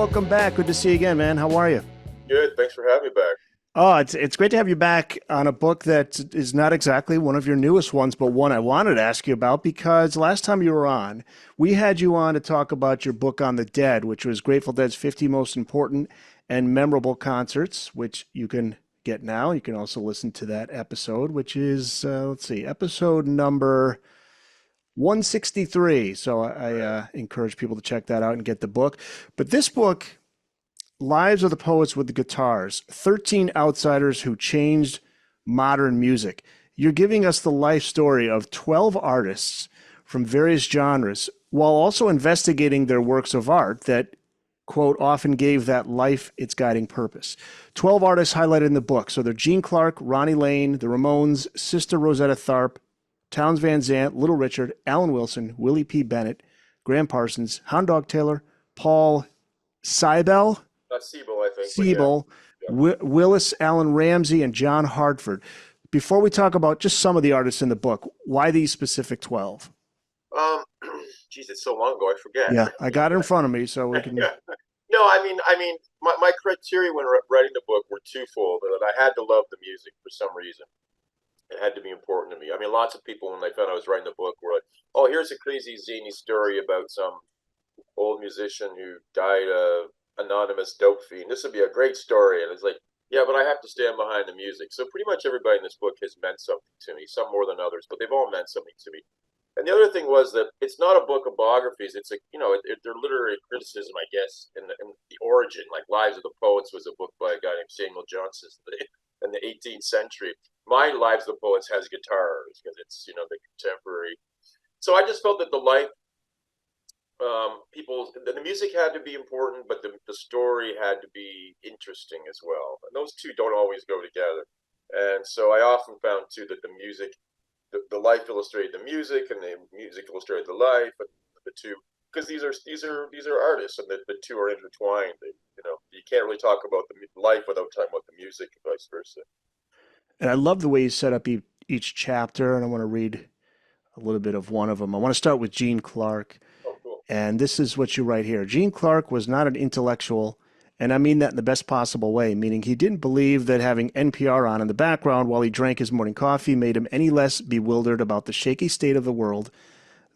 welcome back. Good to see you again, man. How are you? Good. Thanks for having me back. Oh, it's great to have you back on a book that is not exactly one of your newest ones, but one I wanted to ask you about because last time you were on, we had you on to talk about your book on the Dead, which was Grateful Dead's 50 most important and memorable concerts, which you can get now. You can also listen to that episode, which is let's see, episode number 163. So I encourage people to check that out and get the book. But this book, Lives of the Poets with the Guitars, 13 Outsiders Who Changed Modern Music. You're giving us the life story of 12 artists from various genres while also investigating their works of art that, quote, often gave that life its guiding purpose. 12 artists highlighted in the book. So they're Gene Clark, Ronnie Lane, the Ramones, Sister Rosetta Tharpe, Townes Van Zandt, Little Richard, Alan Wilson, Willie P. Bennett, Graham Parsons, Hound Dog Taylor, Paul Siebel, Siebel, I think, but yeah. Siebel, Yeah. Willis Alan Ramsey, and John Hartford. Before we talk about just some of the artists in the book, why these specific 12? Um, geez, it's so long ago, I forget. Yeah, I got it in front of me, so we can. Yeah. No, my criteria when writing the book were twofold. That I had to love the music for some reason. It had to be important to me. I mean, lots of people, when they found I was writing the book, were like, "Oh, here's a crazy zany story about some old musician who died of anonymous dope fiend. This would be a great story." And it's like, yeah, but I have to stand behind the music. So pretty much everybody in this book has meant something to me, some more than others, but they've all meant something to me. And the other thing was that it's not a book of biographies. It's they're literary criticism, I guess, in the origin. Like Lives of the Poets was a book by a guy named Samuel Johnson in the 18th century. My Lives of the Poets has guitars because it's, the contemporary. So I just felt that the life people the music had to be important, but the story had to be interesting as well, and those two don't always go together. And so I often found too that the music, the life illustrated the music and the music illustrated the life, and the two, because these are artists, and the two are intertwined. You can't really talk about the life without talking about the music and vice versa. And I love the way you set up each chapter, and I want to read a little bit of one of them. I want to start with Gene Clark. Oh, cool. And this is what you write here. Gene Clark was not an intellectual, and I mean that in the best possible way, meaning he didn't believe that having NPR on in the background while he drank his morning coffee made him any less bewildered about the shaky state of the world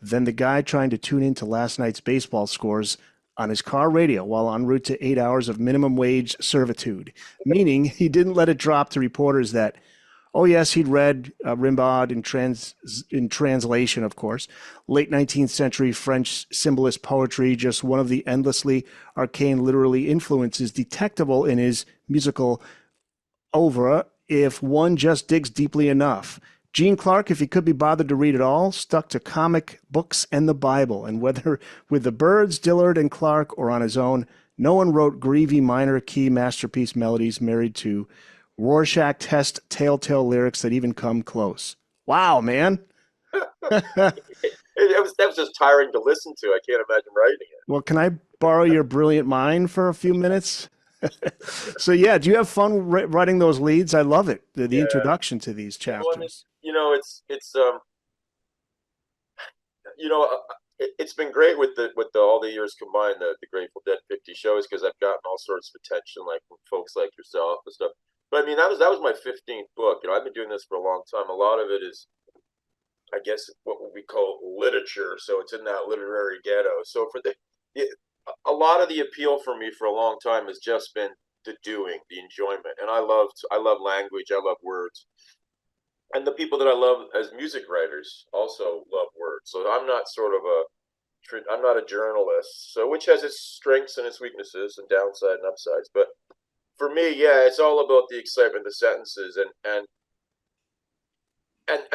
than the guy trying to tune into last night's baseball scores on his car radio while en route to 8 hours of minimum wage servitude, meaning he didn't let it drop to reporters that, oh yes, he'd read Rimbaud in translation, of course. Late 19th century French symbolist poetry, just one of the endlessly arcane literary influences detectable in his musical oeuvre if one just digs deeply enough. Gene Clark, if he could be bothered to read it all, stuck to comic books and the Bible, and whether with the Byrds, Dillard, and Clark, or on his own, no one wrote greavy minor key masterpiece melodies married to Rorschach test telltale lyrics that even come close. Wow, man. That was just tiring to listen to. I can't imagine writing it. Well, can I borrow your brilliant mind for a few minutes? So, yeah, do you have fun writing those leads? I love it. The Yeah. introduction to these Well, I mean, chapters. it's you know, it's been great with the all the years combined, the Grateful Dead 50 shows, because I've gotten all sorts of attention, like from folks like yourself and stuff. But I mean, that was my 15th book. I've been doing this for a long time. A lot of it is, I guess, what we call literature. So it's in that literary ghetto. So it, a lot of the appeal for me for a long time has just been the doing, the enjoyment, and I love language. I love words, and the people that I love as music writers also love words. So I'm not a journalist, so which has its strengths and its weaknesses and downside and upsides. But for me, yeah, it's all about the excitement, the sentences, and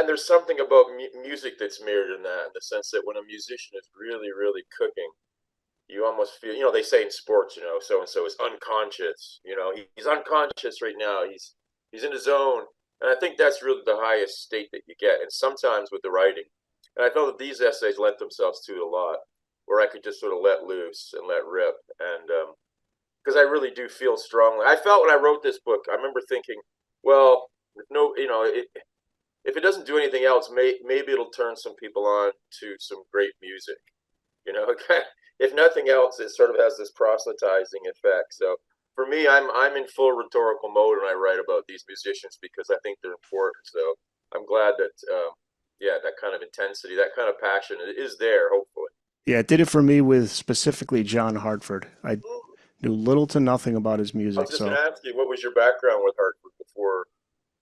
there's something about music that's mirrored in that, in the sense that when a musician is really, really cooking, you almost feel, they say in sports, so and so is unconscious. He's unconscious right now. He's in his zone, and I think that's really the highest state that you get. And sometimes with the writing, and I felt that these essays lent themselves to it a lot, where I could just sort of let loose and let rip, and because I really do feel strongly. I felt when I wrote this book, I remember thinking, well, no, if it doesn't do anything else, maybe it'll turn some people on to some great music. You know, if nothing else, it sort of has this proselytizing effect. So for me, I'm in full rhetorical mode when I write about these musicians because I think they're important. So I'm glad that yeah, that kind of intensity, that kind of passion is there. Hopefully, Yeah, it did it for me with specifically John Hartford. I knew little to nothing about his I music, was just going so to ask you, what was your background with Hartford before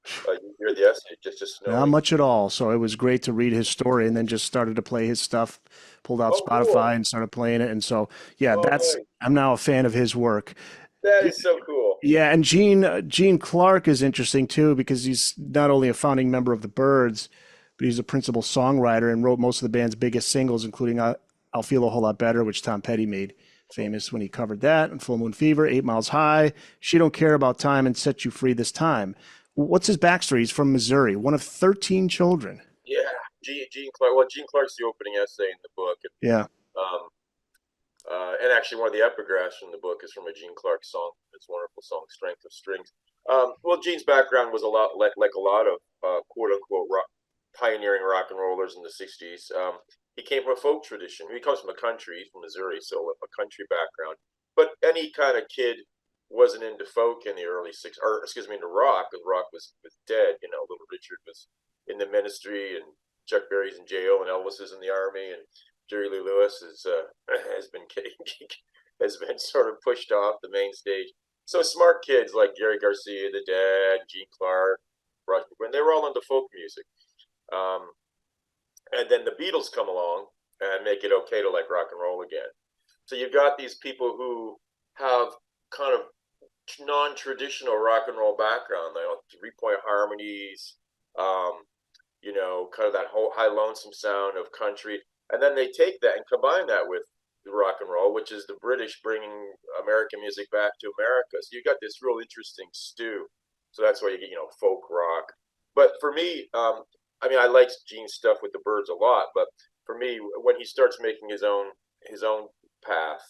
you hear the essay? Just not knowing. much at all. So it was great to read his story and then just started to play his stuff, pulled out Oh, cool. Spotify and started playing it. And so, yeah, Oh, that's nice. I'm now a fan of his work. That is so cool. Yeah, and Gene Clark is interesting too because he's not only a founding member of the Byrds, but he's a principal songwriter and wrote most of the band's biggest singles, including "I'll Feel a Whole Lot Better," which Tom Petty made famous when he covered that, and "Full Moon Fever," "8 Miles High," "She Don't Care About Time," and "Set You Free This Time." What's his backstory? He's from Missouri, one of 13 children. Yeah, Gene Clark. Well, Gene Clark's the opening essay in the book, Yeah. and actually one of the epigraphs from the book is from a Gene Clark song. It's a wonderful song, "Strength of Strings." Well, Gene's background was a lot like a lot of quote unquote pioneering rock and rollers in the '60s. He came from a folk tradition. He comes from a country. He's from Missouri, so a country background. But any kind of kid wasn't into folk in the early '60s, or excuse me, into rock, because rock was dead. You know, Little Richard was in the ministry, and Chuck Berry's in jail, and Elvis is in the army, and Jerry Lee Lewis is has been has been sort of pushed off the main stage. So smart kids like Gary Garcia, the Dad, Gene Clark, when they were all into folk music. Um, and then the Beatles come along and make it okay to like rock and roll again. So you've got these people who have kind of non-traditional rock and roll background, you know, 3-point harmonies, um, you know, kind of that whole high lonesome sound of country, and then they take that and combine that with the rock and roll, which is the British bringing American music back to America. So you got this real interesting stew. So that's why you get, you know, folk rock. But for me, I mean, I like Gene's stuff with the Byrds a lot, but for me, when he starts making his own path,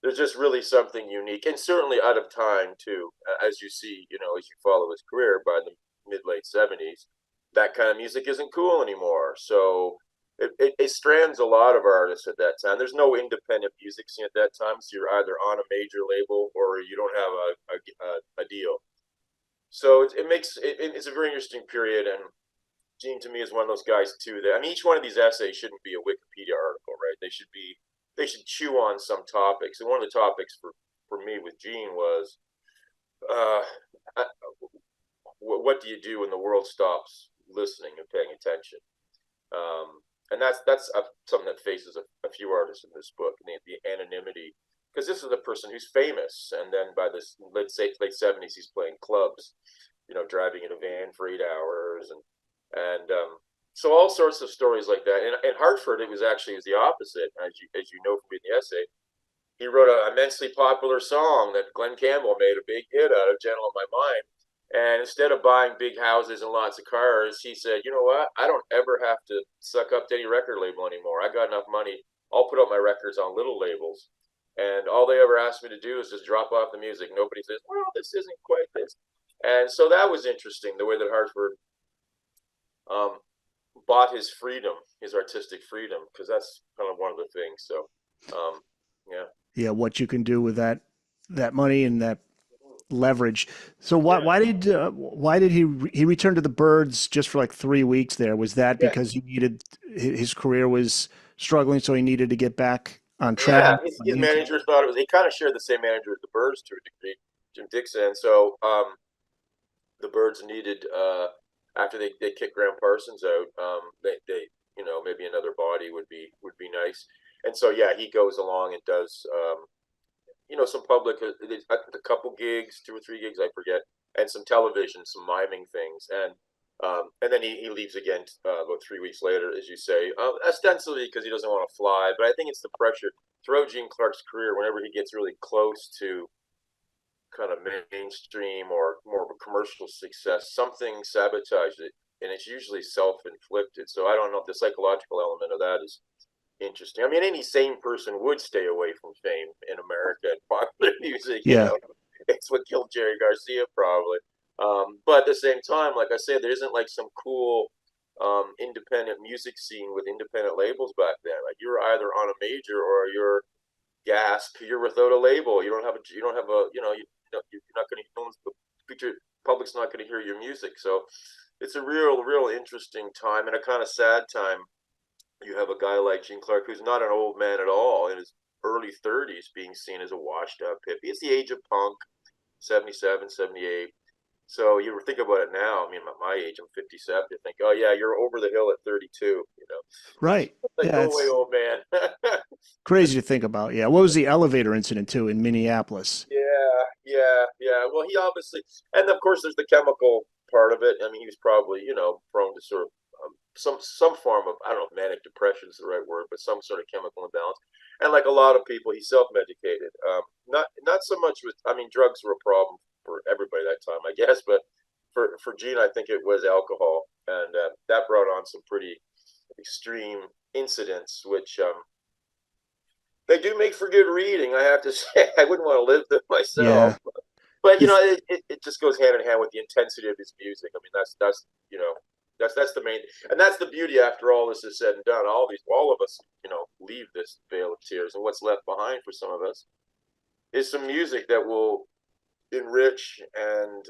there's just really something unique and certainly out of time too, as you see, you know, as you follow his career by the mid late '70s. That kind of music isn't cool anymore, so it strands a lot of artists at that time. There's no independent music scene at that time, so you're either on a major label or you don't have a deal. So it makes it's a very interesting period. And Gene to me is one of those guys too that, I mean, each one of these essays shouldn't be a Wikipedia article, right? They should chew on some topics. And one of the topics for me with Gene was uh, what do you do when the world stops listening and paying attention? And that's something that faces a few artists in this book, the anonymity, because this is a person who's famous, and then by this late '70s, he's playing clubs, you know, driving in a van for 8 hours, and so all sorts of stories like that. And in Hartford, it was the opposite, as you know from reading the essay. He wrote an immensely popular song that Glenn Campbell made a big hit out of, "Gentle on My Mind." And instead of buying big houses and lots of cars, he said, "You know what? I don't ever have to suck up to any record label anymore. I got enough money. I'll put up my records on little labels. And all they ever ask me to do is just drop off the music. Nobody says, well, this isn't quite this." And so that was interesting, the way that Hartford um, bought his freedom, his artistic freedom, because that's kind of one of the things. So, um, yeah. Yeah, what you can do with that money and that leverage. So Yeah. why did he returned to the Birds just for like 3 weeks there? Was that Yeah. because he needed his career was struggling, so he needed to get back on track Yeah, his financially? manager thought it was. He kind of shared the same manager as the Birds to a degree, Jim Dixon. So the Birds needed after they kicked Graham Parsons out, they you know, maybe another body would be nice. And so yeah, he goes along and does you know, some public a couple gigs, 2 or 3 gigs, I forget, and some television, some miming things, and then he leaves again about 3 weeks later, as you say, ostensibly because he doesn't want to fly. But I think it's the pressure throughout Gene Clark's career. Whenever he gets really close to kind of mainstream or more of a commercial success, something sabotages it, and it's usually self-inflicted. So I don't know if the psychological element of that is interesting. I mean, any sane person would stay away from fame in America and popular music. You Yeah. know, it's what killed Jerry Garcia probably. But at the same time, like I said, there isn't like some cool. independent music scene with independent labels back then. Like you're either on a major or you're gasp. You're without a label. You don't have a. You don't have a. You know. You're not going to. No one's, the future public's not going to hear your music. So it's a real interesting time and a kind of sad time. You have a guy like Gene Clark, who's not an old man at all, in his early 30s, being seen as a washed up hippie. It's the age of punk, 77, 78. So you think about it now. I mean, at my age, I'm 57. You think, oh yeah, you're over the hill at 32. You know, Right. like Yeah, go away, it's old man. crazy to think about. Yeah. What was the elevator incident too in Minneapolis? Yeah. Well, he obviously, and of course, there's the chemical part of it. I mean, he was probably, prone to sort of some form of, I don't know if manic depression is the right word, but some sort of chemical imbalance. And like a lot of people, he self-medicated. Not so much with, I mean, drugs were a problem for everybody that time, I guess, but for Gene, I think it was alcohol, and that brought on some pretty extreme incidents, which they do make for good reading. I have to say, I wouldn't want to live them myself. Yeah. But You it just goes hand in hand with the intensity of his music. I mean, that's that's the main, and that's the beauty. After all this is said and done, all of us, leave this vale of tears, and what's left behind for some of us is some music that will enrich and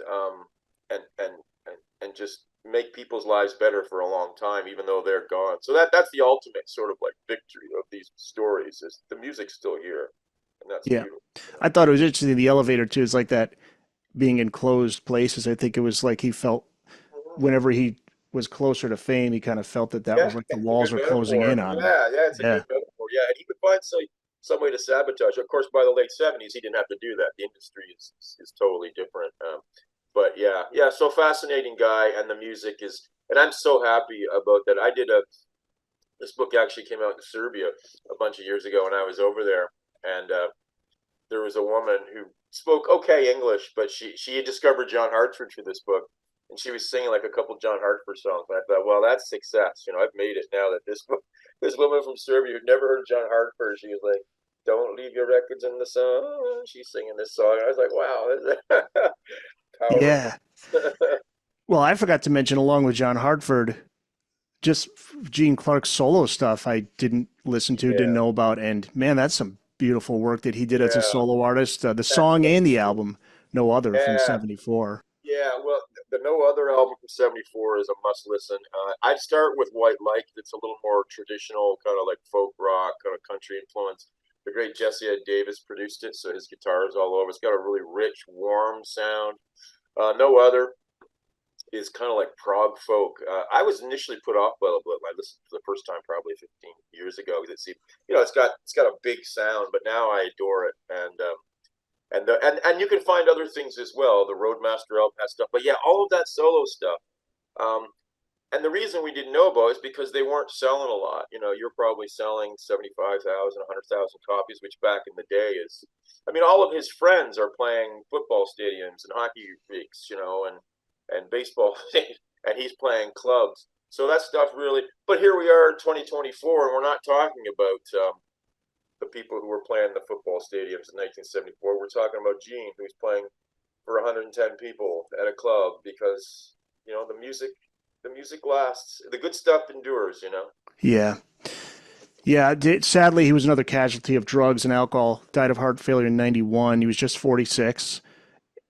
just make people's lives better for a long time, even though they're gone. So that's the ultimate sort of like victory of these stories, is the music's still here, and that's yeah. beautiful. I thought it was interesting. The elevator too is like that being in closed places. I think it was like he felt Mhm. whenever he was closer to fame, he kind of felt that that Yeah, was like the it's a walls good were closing metaphor. in on him. Yeah, it's a Yeah. good metaphor. Yeah, and he would find some way to sabotage. Of course, by the late '70s, he didn't have to do that. The industry is totally different. But yeah. So fascinating guy, and the music is. And I'm so happy about that. This book actually came out in Serbia a bunch of years ago, and I was over there, and there was a woman who spoke okay English, but she had discovered John Hartford through this book, and she was singing like a couple John Hartford songs. And I thought, well, that's success. I've made it now. That this woman from Serbia who'd never heard of John Hartford, she was like, "Don't leave your records in the sun." She's singing this song. I was like, wow, Yeah. powerful. Well, I forgot to mention, along with John Hartford, just Gene Clark's solo stuff I didn't listen to, didn't Yeah, know about. And man, that's some beautiful work that he did as a yeah, solo artist. The that's song and the album, No Other from yeah. '74. Yeah, well, the No Other album from '74 is a must listen. I'd start with White Light. It's a little more traditional, kind of like folk rock, kind of country influence. The great Jesse Ed Davis produced it, so his guitar is all over. It's got a really rich, warm sound. No Other is kind of like prog folk. I was initially put off by it. I listened for the first time probably 15 years ago. It's got a big sound, but now I adore it. And you can find other things as well. The Roadmaster album has stuff, but yeah, all of that solo stuff. Um, and the reason we didn't know about it is because they weren't selling a lot. You're probably selling 75,000, 100,000 copies, which back in the day is. I mean, all of his friends are playing football stadiums and hockey rinks, and baseball, and he's playing clubs. So that stuff really. But here we are, 2024, and we're not talking about the people who were playing the football stadiums in 1974. We're talking about Gene, who's playing for 110 people at a club, because the music lasts. The good stuff endures. Yeah. Yeah. Sadly, he was another casualty of drugs and alcohol. Died of heart failure in '91. He was just 46.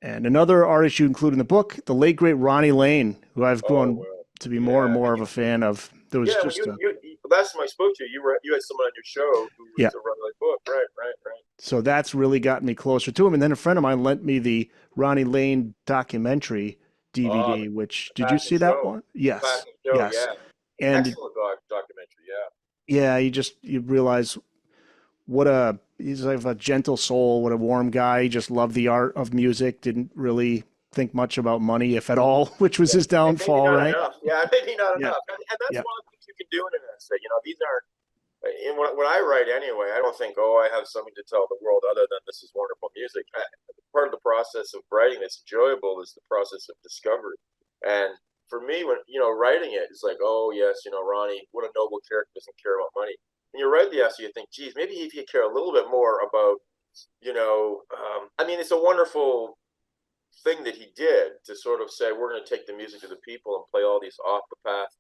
And another artist you include in the book, the late great Ronnie Lane, who I've Oh grown well, to be more and yeah. more of a fan of. There was When just you, a you last time I spoke to you, you had someone on your show who yeah. was a runaway book, right. So that's really gotten me closer to him. And then a friend of mine lent me the Ronnie Lane documentary Ah, DVD. Which the did you Passion see that Show, one? the Yes, Passion Show, yes. yeah, And excellent documentary, yeah. yeah, you realize what a he's like a gentle soul, what a warm guy. He just loved the art of music. Didn't really think much about money, if at all, which was Yeah, his maybe downfall, not right? enough. Yeah, maybe not Yeah, enough. And that's yeah, one of the things you can do in an essay. These aren't. And when I write anyway, I don't think, oh, I have something to tell the world other than this is wonderful music. Part of the process of writing that's enjoyable is the process of discovery. And for me, when writing it, it's like, oh yes, Ronnie, what a noble character, doesn't care about money. And you write the essay, you think, geez, maybe if you care a little bit more about, I mean, it's a wonderful thing that he did to sort of say, we're going to take the music to the people and play all these off the path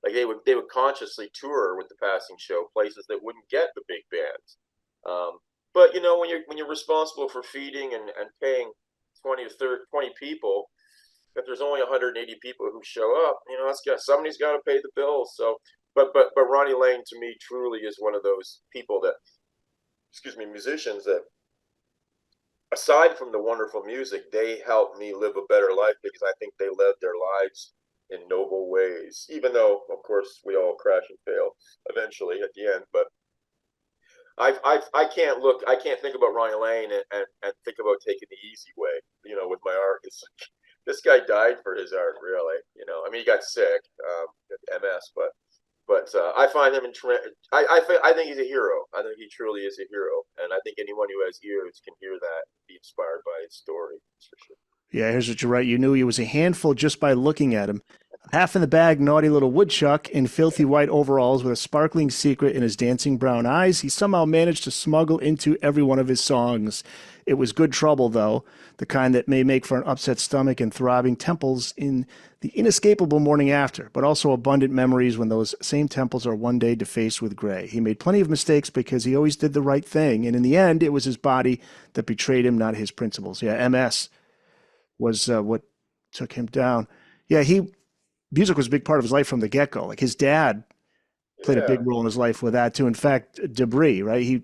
Like they would consciously tour with the passing show places that wouldn't get the big bands. But when you're responsible for feeding and paying 20 to 30, 20 people, if there's only 180 people who show up, somebody's got to pay the bills. So, but Ronnie Lane to me truly is one of those people that, excuse me, musicians that, aside from the wonderful music, they helped me live a better life because I think they led their lives in noble ways. Even though, of course, we all crash and fail eventually at the end. But I can't think about Ronnie Lane and think about taking the easy way. With my art, it's like, this guy died for his art, really. I mean, he got sick, MS, but I find him I think he's a hero. I think he truly is a hero, and I think anyone who has ears can hear that and be inspired by his story. That's for sure. Yeah, here's what you write. You knew he was a handful just by looking at him. Half in the bag, naughty little woodchuck in filthy white overalls with a sparkling secret in his dancing brown eyes, he somehow managed to smuggle into every one of his songs. It was good trouble, though, the kind that may make for an upset stomach and throbbing temples in the inescapable morning after, but also abundant memories when those same temples are one day defaced with gray. He made plenty of mistakes because he always did the right thing, and in the end, it was his body that betrayed him, not his principles. Yeah, MS was what took him down. Yeah, music was a big part of his life from the get go. Like his dad played a Yeah. big role in his life with that too. In fact, Debris, right?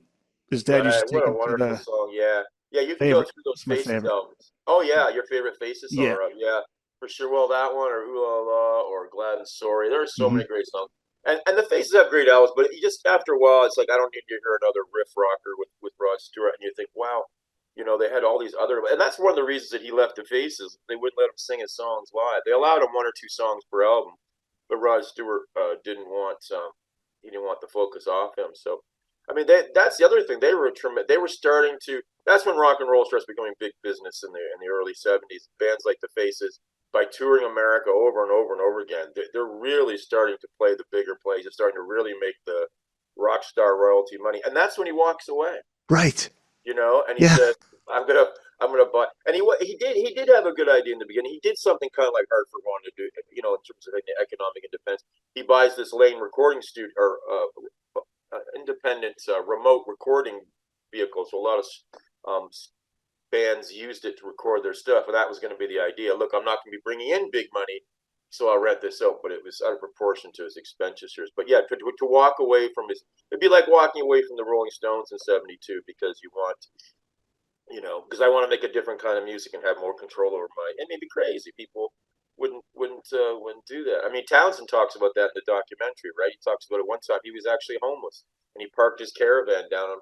His dad used Right. to take What a him to wonderful the song. Yeah. Yeah, you can go favorite. through those It's my Faces favorite. albums. Oh yeah, your favorite Faces song, Yeah. right? Yeah, for sure. Well, that one or Ooh La La or Glad and Sorry. There are so Hmm. many great songs. And the Faces have great albums, but you just after a while, it's like I don't need to hear another riff rocker with Rod Stewart. And you think, wow, they had all these other, and that's one of the reasons that he left the Faces. They wouldn't let him sing his songs live. They allowed him one or two songs per album, but Rod Stewart he didn't want the focus off him. So, I mean, that's the other thing. They were starting to. That's when rock and roll starts becoming big business in the early '70s. Bands like the Faces, by touring America over and over and over again, they're really starting to play the bigger plays. They're starting to really make the rock star royalty money, and that's when he walks away. Right. And he Yeah. said, I'm gonna buy." And he did have a good idea in the beginning. He did something kind of like Hartford wanted to do, in terms of economic independence. He buys this Lane recording studio or independent remote recording vehicle. So a lot of um, bands used it to record their stuff, and that was going to be the idea. Look, I'm not going to be bringing in big money, so I'll rent this out. But it was out of proportion to his expenditures. But yeah, to walk away from it'd be like walking away from the Rolling Stones in '72 because you want, because I want to make a different kind of music and have more control over my. It may be crazy. People wouldn't do that. I mean, Townsend talks about that in the documentary, right? He talks about it one time. He was actually homeless, and he parked his caravan down on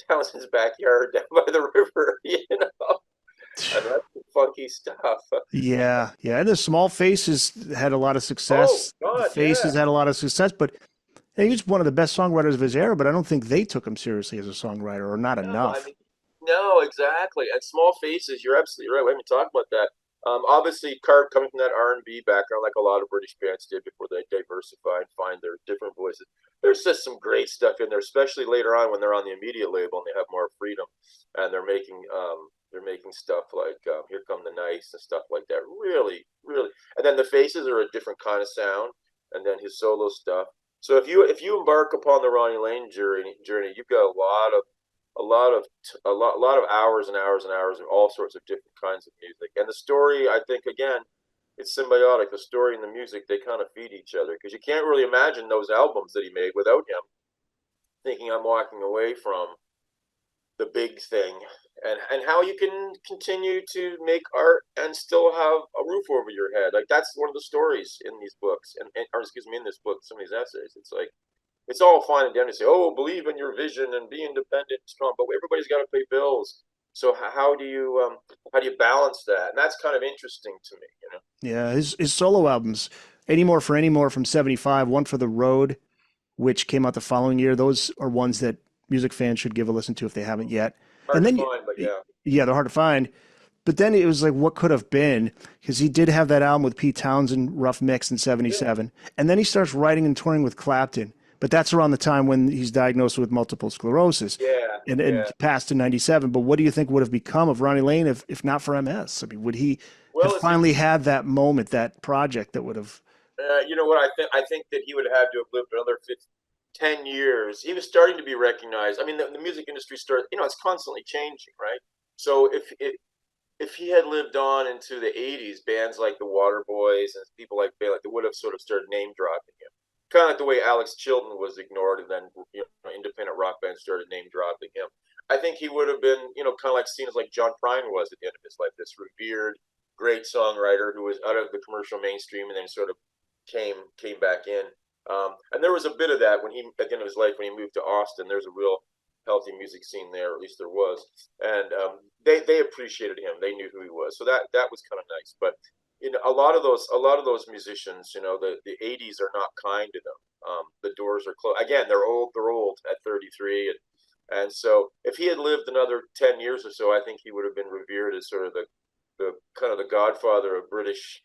Townsend's backyard down by the river. And that's funky stuff. Yeah. Yeah. And the Small Faces had a lot of Oh success. The God, yeah. Faces had a lot of success, but he was one of the best songwriters of his era, but I don't think they took him seriously as a songwriter or not No, I enough. mean, no, exactly. And Small Faces, you're absolutely right. We haven't talked about that. Obviously, Cart coming from that R&B background, like a lot of British bands did before they diversify and find their different voices. There's just some great stuff in there, especially later on when they're on the immediate label and they have more freedom, and they're making stuff like "Here Come the Nights" and stuff like that. Really, really. And then the Faces are a different kind of sound, and then his solo stuff. So if you embark upon the Ronnie Lane journey, you've got a lot of hours and hours and hours of all sorts of different kinds of music. And the story, I think, again, it's symbiotic. The story and the music, they kind of feed each other because you can't really imagine those albums that he made without him thinking I'm walking away from the big thing, and how you can continue to make art and still have a roof over your head. Like that's one of the stories in these books, and or excuse me, in this book, some of these essays. It's like it's all fine and dandy to say, "Oh, believe in your vision and be independent and strong," but everybody's got to pay bills. So how do you balance that? And that's kind of interesting to me. Yeah. His solo albums, Any More for Any More from 75, One for the Road, which came out the following year. Those are ones that music fans should give a listen to if they haven't yet. Hard And to then, find, but yeah, yeah, they're hard to find. But then it was like, what could have been? Because he did have that album with Pete Townsend, Rough Mix in yeah, '77. And then he starts writing and touring with Clapton. But that's around the time when he's diagnosed with multiple sclerosis yeah, and yeah. passed in '97. But what do you think would have become of Ronnie Lane if not for MS? I mean, would he have Well, it's finally had that moment, that project that would have You know what I think? I think that he would have had to have lived another 10 years. He was starting to be recognized. I mean, the music industry started. You know, it's constantly changing, right? So if he had lived on into the 80s, bands like the Waterboys and people like Bennett, they would have sort of started name dropping him. Kind of like the way Alex Chilton was ignored, and then independent rock bands started name dropping him. I think he would have been, kind of like seen as like John Prine was at the end of his life, this revered, great songwriter who was out of the commercial mainstream and then sort of came back in. And there was a bit of that when he at the end of his life when he moved to Austin. There's a real healthy music scene there, or at least there was, and they appreciated him. They knew who he was, so that was kind of nice. But a lot of those musicians, the '80s are not kind to them. The doors are closed again. They're old. They're old at 33, and so if he had lived another 10 years or so, I think he would have been revered as sort of the kind of the godfather of British,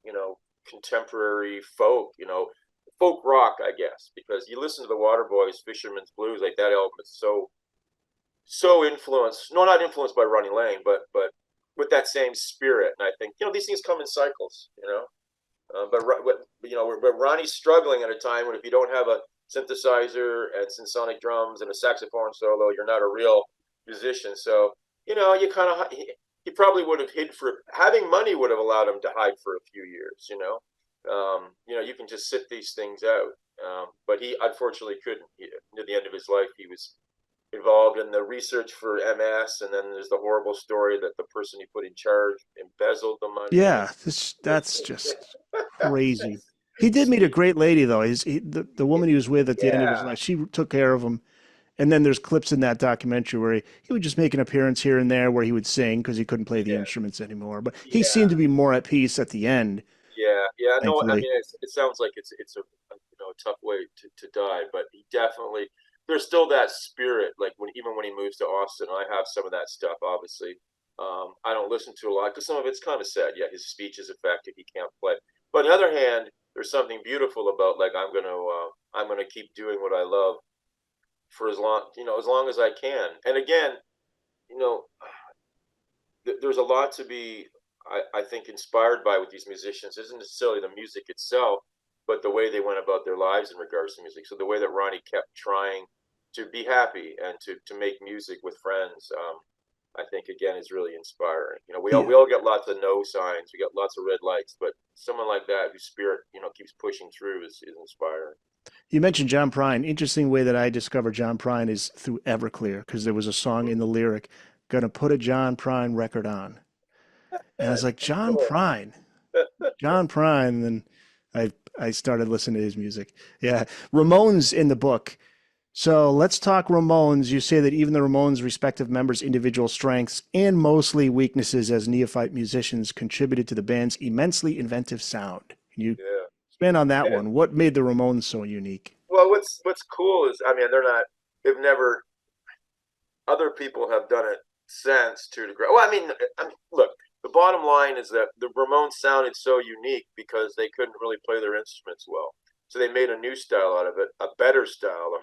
you know, contemporary folk rock, I guess, because you listen to the Waterboys, Fisherman's Blues, like that album is so influenced. No, not influenced by Ronnie Lane, but with that same spirit. And I think these things come in cycles. But Ronnie's struggling at a time when if you don't have a synthesizer and symphonic drums and a saxophone solo, you're not a real musician. So you kind of he probably would have hid for having money would have allowed him to hide for a few years. You can just sit these things out. But he unfortunately couldn't. Near the end of his life, he was involved in the research for MS, and then there's the horrible story that the person he put in charge embezzled the money. And Yeah, that's just crazy. He did meet a great lady though. The woman he was with at the end of his yeah, life, she took care of him. And then there's clips in that documentary where he would just make an appearance here and there where he would sing because he couldn't play the yeah, instruments anymore. But he yeah, seemed to be more at peace at the end, yeah. No, I thankfully. mean it sounds like it's a tough way to die, but he definitely there's still that spirit. Like even when he moves to Austin, I have some of that stuff. Obviously, I don't listen to a lot because some of it's kind of sad. Yeah, his speech is effective. He can't play. But on the other hand, there's something beautiful about like I'm gonna keep doing what I love for as long as I can. And again, you know, there's a lot to be, I think, inspired by with these musicians. It isn't necessarily the music itself, but the way they went about their lives in regards to music. So the way that Ronnie kept trying to be happy and to make music with friends, I think again is really inspiring. We Yeah. all get lots of no signs, we got lots of red lights, but someone like that whose spirit keeps pushing through is inspiring. You mentioned John Prine. Interesting way that I discovered John Prine is through Everclear because there was a song in the lyric, "Gonna put a John Prine record on." And I was like, John Cool. Prine, John Prine. And then I started listening to his music. Yeah. Ramones in the book. So let's talk Ramones. You say that even the Ramones' respective members' individual strengths and mostly weaknesses as neophyte musicians contributed to the band's immensely inventive sound. Can you Yeah. expand on that Yeah. one? What made the Ramones so unique? Well, what's cool is, I mean, they've never, other people have done it since to a degree. Well, I mean, look, the bottom line is that the Ramones sounded so unique because they couldn't really play their instruments well. So they made a new style out of it, a better style,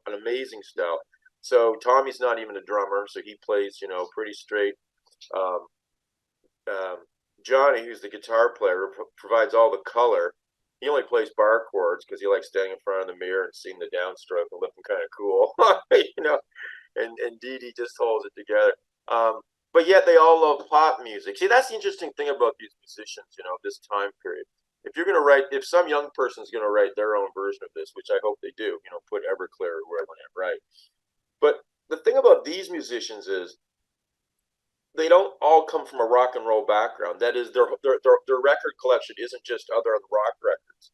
an amazing style. So Tommy's not even a drummer, so he plays, pretty straight. Um, um, Johnny, who's the guitar player, provides all the color. He only plays bar chords because he likes standing in front of the mirror and seeing the downstroke and looking kind of cool, and Dee Dee just holds it together. But yet they all love pop music. See, that's the interesting thing about these musicians, this time period. If some young person's going to write their own version of this, which I hope they do, put Everclear or wherever they write. But the thing about these musicians is they don't all come from a rock and roll background. That is, their record collection isn't just other rock records.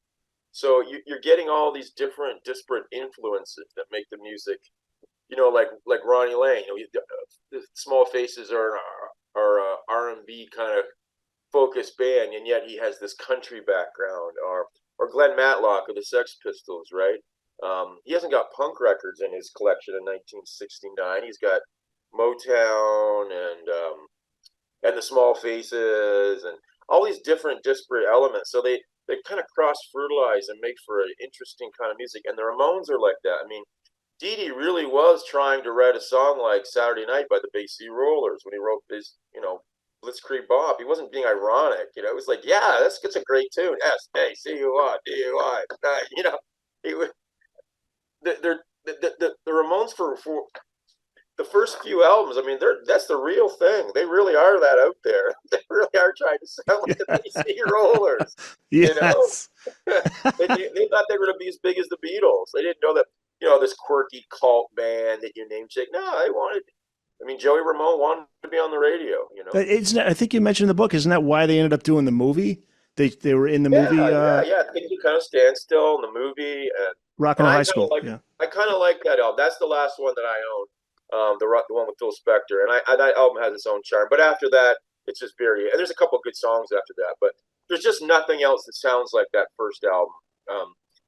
So you're getting all these different, disparate influences that make the music, like Ronnie Lane. The Small Faces are R&B kind of focused band, and yet he has this country background, or Glenn Matlock of the Sex Pistols, right? He hasn't got punk records in his collection in 1969. He's got Motown and the Small Faces and all these different disparate elements. So they kind of cross fertilize and make for an interesting kind of music. And the Ramones are like that. I mean, Dee Dee really was trying to write a song like Saturday Night by the Bay City Rollers when he wrote his, Blitzkrieg Bop. He wasn't being ironic. It was like, yeah, that's a great tune. SACUI, DUI. He was the Ramones for the first few albums. I mean, that's the real thing. They really are that out there. They really are trying to sound like the BC Rollers. You know, Yes. they thought they were going to be as big as the Beatles. They didn't know that this quirky cult band that you name check. No, they wanted. I mean, Joey Ramone wanted to be on the radio. I think you mentioned in the book. Isn't that why they ended up doing the movie? They were in the movie Yeah. Things you kind of stand still in the movie, Rock and and Roll High School. Yeah. I kind of like that album. That's the last one that I own. The one with Phil Spector, and that album has its own charm. But after that, it's just very. And there's a couple of good songs after that, but there's just nothing else that sounds like that first album.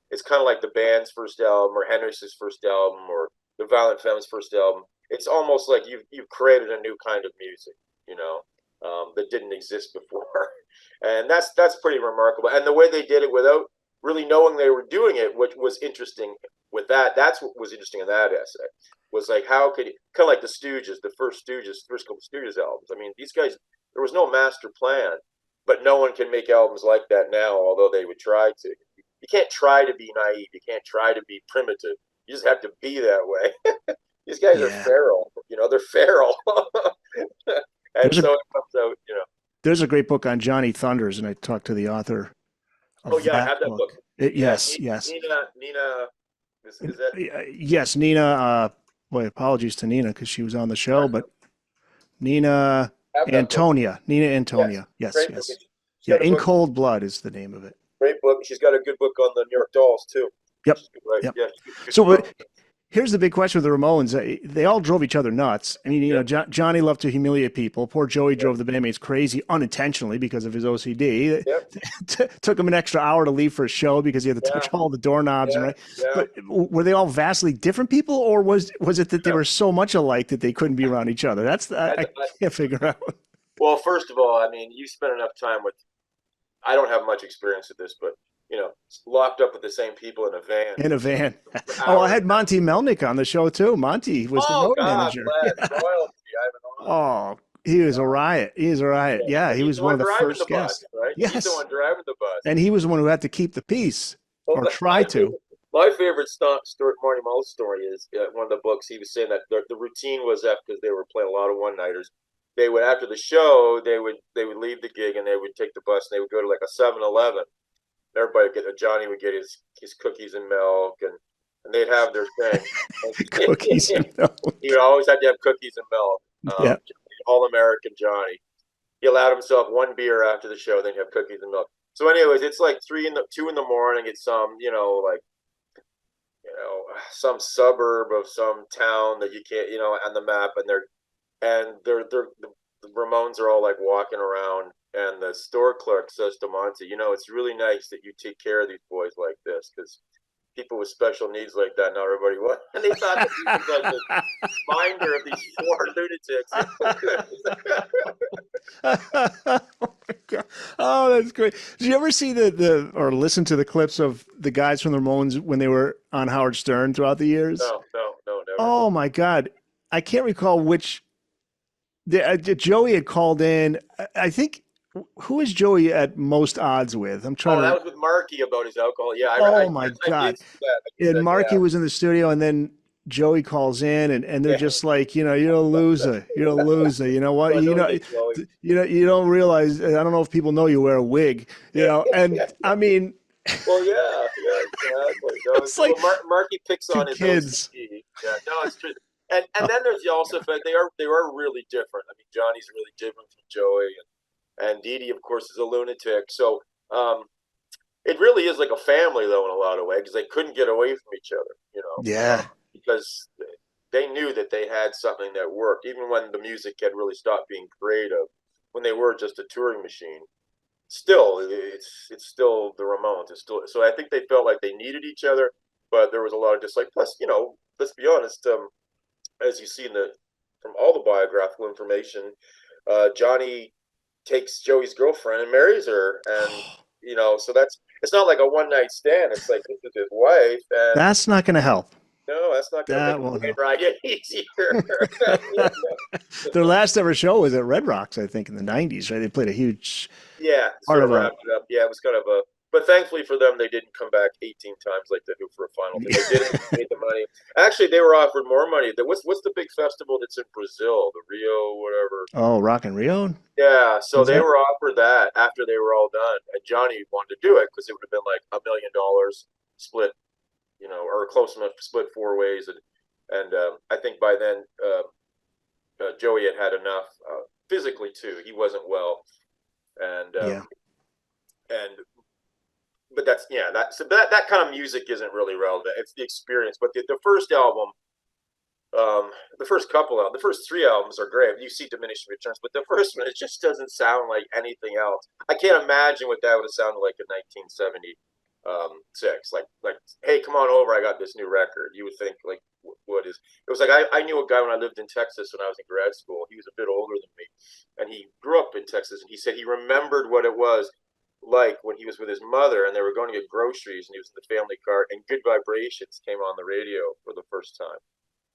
It's kind of like the band's first album, or Henry's first album, or the Violent Femmes' first album. It's almost like you've created a new kind of music, that didn't exist before, and that's pretty remarkable. And the way they did it without really knowing they were doing it, which was interesting. With that's what was interesting in that essay. Was like, how could kind of like the Stooges, the first couple Stooges albums. I mean, these guys, there was no master plan, but no one can make albums like that now, although they would try to. You can't try to be naive. You can't try to be primitive. You just have to be that way. These guys are feral. They're feral. And so it comes out. There's a great book on Johnny Thunders, and I talked to the author of I have that book. Yes. Nina. Is that? Yes, Nina. Boy, apologies to Nina because she was on the show, but Nina Antonia. Nina Antonia. Yes. Yeah, In Cold Blood is the name of it. Great book. She's got a good book on the New York Dolls too. Yep. Right. Yep. Yeah. So here's the big question with the Ramones. They all drove each other nuts. I mean, Johnny loved to humiliate people. Poor Joey drove the bandmates crazy unintentionally because of his OCD. Took him an extra hour to leave for a show because he had to touch all the doorknobs. But were they all vastly different people, or was it that they were so much alike that they couldn't be around each other? I can't figure out. Well, first of all, I mean, you spent enough time with. I don't have much experience with this, but locked up with the same people in a van. I had Monty Melnick on the show too. Monty was the road manager. Oh, he was a riot. Yeah, he was one of the first guests. Right? Yes. He's the one driving the bus. And he was the one who had to keep the peace, or try to. My favorite story, Marty Mull's story, is one of the books. He was saying that the routine was that because they were playing a lot of one-nighters. They would, after the show, they would leave the gig and they would take the bus and they would go to like a 7-Eleven. Everybody Johnny would get his cookies and milk, and they'd have their thing. Cookies and milk. He would always have to have cookies and milk. All-American Johnny. He allowed himself one beer after the show, then he'd have cookies and milk. So, anyways, it's like 2 in the morning. It's some some suburb of some town that you can't on the map, and the Ramones are all like walking around. And the store clerk says to Monty, it's really nice that you take care of these boys like this, because people with special needs like that, not everybody was. And they thought that he was like the minder of these 4 lunatics. Oh my God. Oh, that's great. Did you ever see or listen to the clips of the guys from the Ramones when they were on Howard Stern throughout the years? No, never. Oh my God. I can't recall which. Joey had called in, I think. Who is Joey at most odds with? I'm trying to. That was with Marky about his alcohol. Yeah. My God. And Marky was in the studio, and then Joey calls in, and they're just like, you're a loser. You're a loser. You know what? You don't realize. I don't know if people know you wear a wig. And I mean. Well, yeah, exactly. It's like Marky picks on his kids. Yeah, no, it's true. And then there's also fact they are really different. I mean, Johnny's really different from Joey, and Dee Dee, of course, is a lunatic. So it really is like a family, though, in a lot of ways, because they couldn't get away from each other, Yeah. Because they knew that they had something that worked, even when the music had really stopped being creative, when they were just a touring machine. Still, it's still the Ramones. It's still, so I think they felt like they needed each other, but there was a lot of dislike. Plus, let's be honest, as you see from all the biographical information, Johnny takes Joey's girlfriend and marries her, and so it's not like a one-night stand. It's like this is his wife, and that's not going to help. No, that's not going to make That the won't plane help. ride any easier. Their last ever show was at Red Rocks, I think, in the '90s. Right? They played a huge Yeah, part sort of of a. wrapped it up. Yeah, it was kind of a. But thankfully for them, they didn't come back 18 times like the Who for a final thing. They didn't made the money. Actually, they were offered more money. What's the big festival that's in Brazil? The Rio, whatever. Oh, Rock and Rio. Yeah, so Was they that? were offered that after they were all done, and Johnny wanted to do it because it would have been like $1 million split, or close enough to split four ways, and I think by then Joey had had enough physically too. He wasn't well, and Yeah. and but that's yeah that kind of music isn't really relevant. It's the experience. But the first album, the first couple the first three albums are great. You see diminishing returns, but the first one, it just doesn't sound like anything else. I can't imagine what that would have sounded like in 1976. Like, hey, come on over, I got this new record. You would think like, what is? It was like I knew a guy when I lived in Texas when I was in grad school. He was a bit older than me, and he grew up in Texas, and he said he remembered what it was like when he was with his mother and they were going to get groceries, and he was in the family car, and Good Vibrations came on the radio for the first time,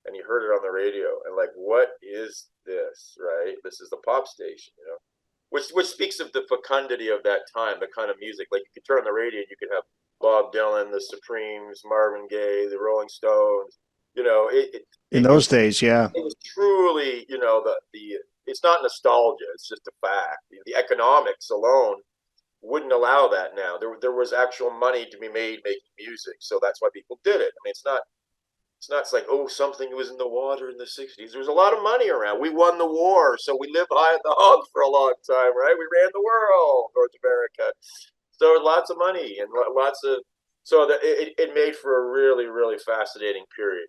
and he heard it on the radio, and like, what is this? Right, this is the pop station, which speaks of the fecundity of that time, the kind of music. Like, you could turn on the radio and you could have Bob Dylan, the Supremes, Marvin Gaye, the Rolling Stones. You know, In it those days, yeah. was truly, the it's not nostalgia, it's just a fact. The economics alone wouldn't allow that now. There was actual money to be made making music, so that's why people did it. I mean, it's like, oh, something was in the water in the 60s. There was a lot of money around. We won the war, so we lived high at the hog for a long time, right? We ran the world, North America. So lots of money and lots of, so that it made for a really, really fascinating period.